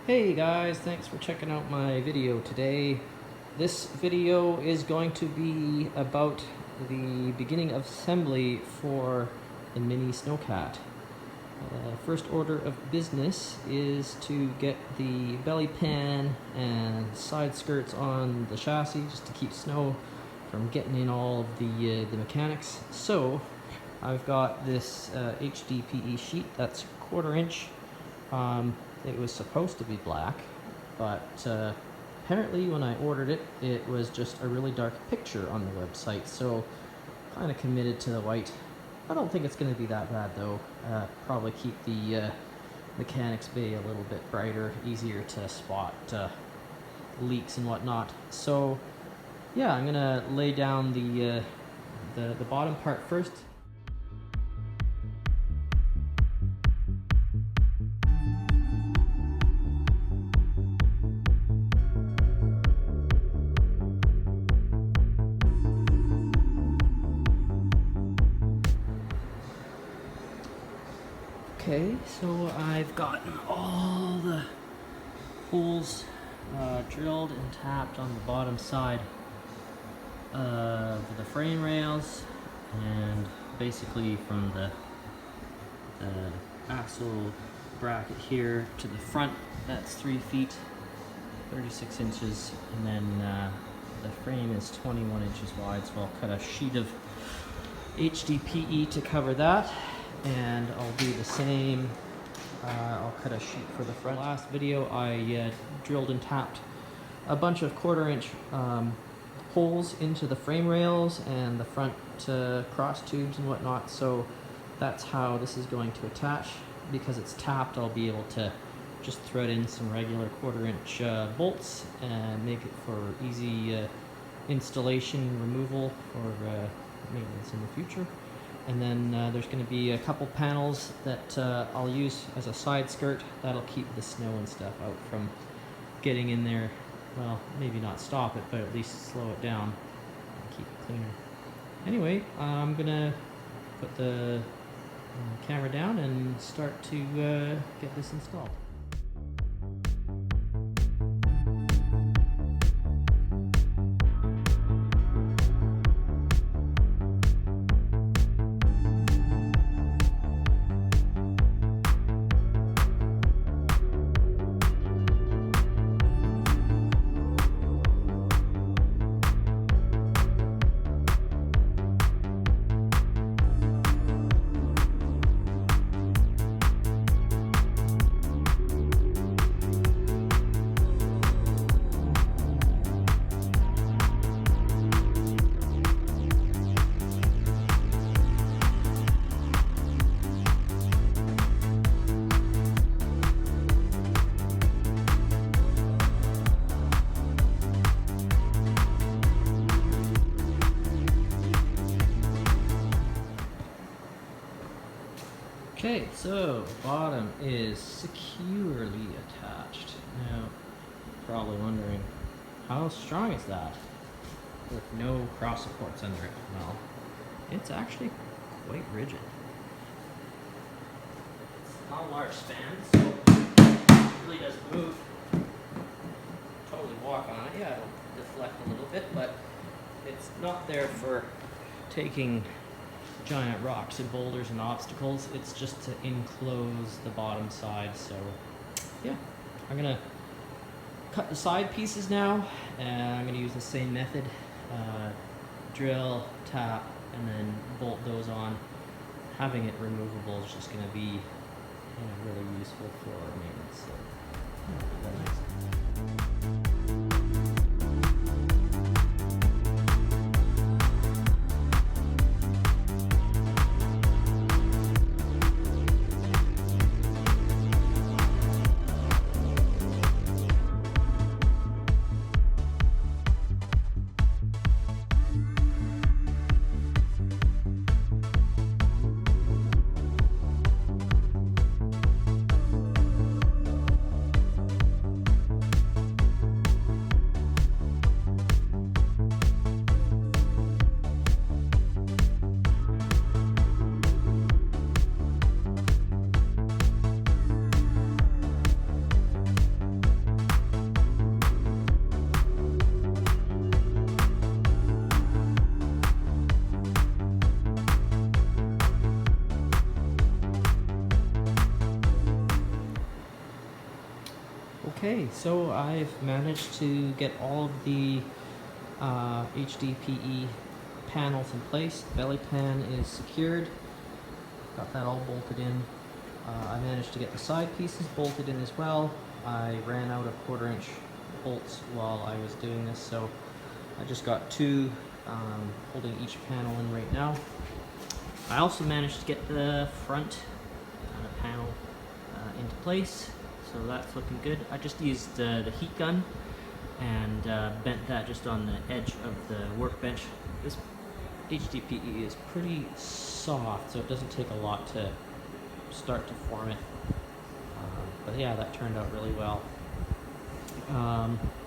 Hey guys, thanks for checking out my video today. This video is going to be about the beginning of assembly for the mini snowcat. First order of business is to get the belly pan and side skirts on the chassis just to keep snow from getting in all of the mechanics. So I've got this HDPE sheet that's 1/4 inch. It was supposed to be black, but apparently when I ordered it, it was just a really dark picture on the website, so kind of committed to the white. I don't think it's going to be that bad though. Probably keep the mechanics bay a little bit brighter, easier to spot leaks and whatnot. So yeah, I'm going to lay down the bottom part first. Okay, so I've gotten all the holes drilled and tapped on the bottom side of the frame rails, and basically from the axle bracket here to the front, that's 3 feet, 36 inches, and then the frame is 21 inches wide, so I'll cut a sheet of HDPE to cover that. And I'll do the same, I'll cut a sheet for the front. Last video I drilled and tapped a bunch of 1/4 inch holes into the frame rails and the front cross tubes and whatnot, so that's how this is going to attach. Because it's tapped, I'll be able to just thread in some regular 1/4 inch bolts and make it for easy installation removal for maintenance in the future. And then there's going to be a couple panels that I'll use as a side skirt. That'll keep the snow and stuff out from getting in there. Well, maybe not stop it, but at least slow it down and keep it cleaner. Anyway, I'm going to put the camera down and start to get this installed. Okay, so the bottom is securely attached. Now, probably wondering, how strong is that with no cross supports under it? Well, it's actually quite rigid. It's not a large span, so it really doesn't move. Totally walk on it. Yeah, it'll deflect a little bit, but it's not there for taking giant rocks and boulders and obstacles. It's just to enclose the bottom side. So yeah, I'm gonna cut the side pieces now, and I'm gonna use the same method, drill, tap, and then bolt those on. Having it removable is just gonna be really useful for maintenance. So yeah, nice. Okay, so I've managed to get all of the HDPE panels in place. The belly pan is secured. Got that all bolted in. I managed to get the side pieces bolted in as well. I ran out of 1/4 inch bolts while I was doing this, so I just got 2 holding each panel in right now. I also managed to get the front panel into place, so that's looking good. I just used the heat gun and bent that just on the edge of the workbench. This HDPE is pretty soft, so it doesn't take a lot to start to form it. But yeah, that turned out really well.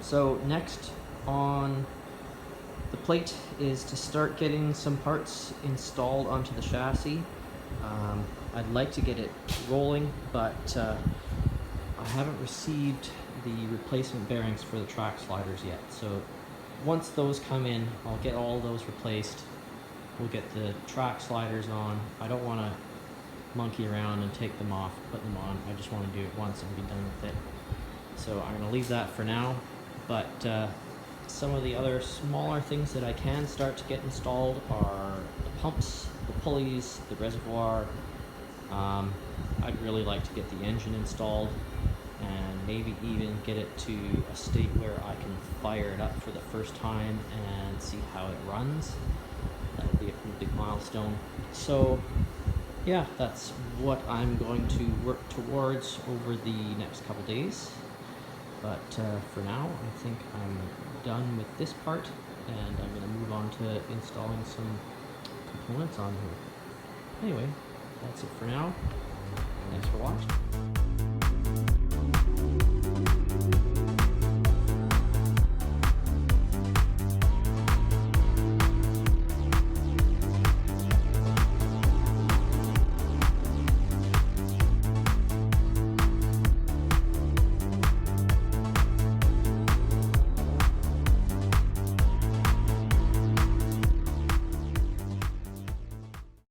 So next on the plate is to start getting some parts installed onto the chassis. I'd like to get it rolling, but I haven't received the replacement bearings for the track sliders yet. So once those come in, I'll get all those replaced. We'll get the track sliders on. I don't want to monkey around and take them off, put them on. I just want to do it once and be done with it. So I'm going to leave that for now, but some of the other smaller things that I can start to get installed are the pumps, the pulleys, the reservoir. I'd really like to get the engine installed and maybe even get it to a state where I can fire it up for the first time and see how it runs. That would be a pretty big milestone. So yeah, that's what I'm going to work towards over the next couple days. But for now, I think I'm done with this part, and I'm going to move on to installing some components on here. Anyway, that's it for now. Thanks for watching.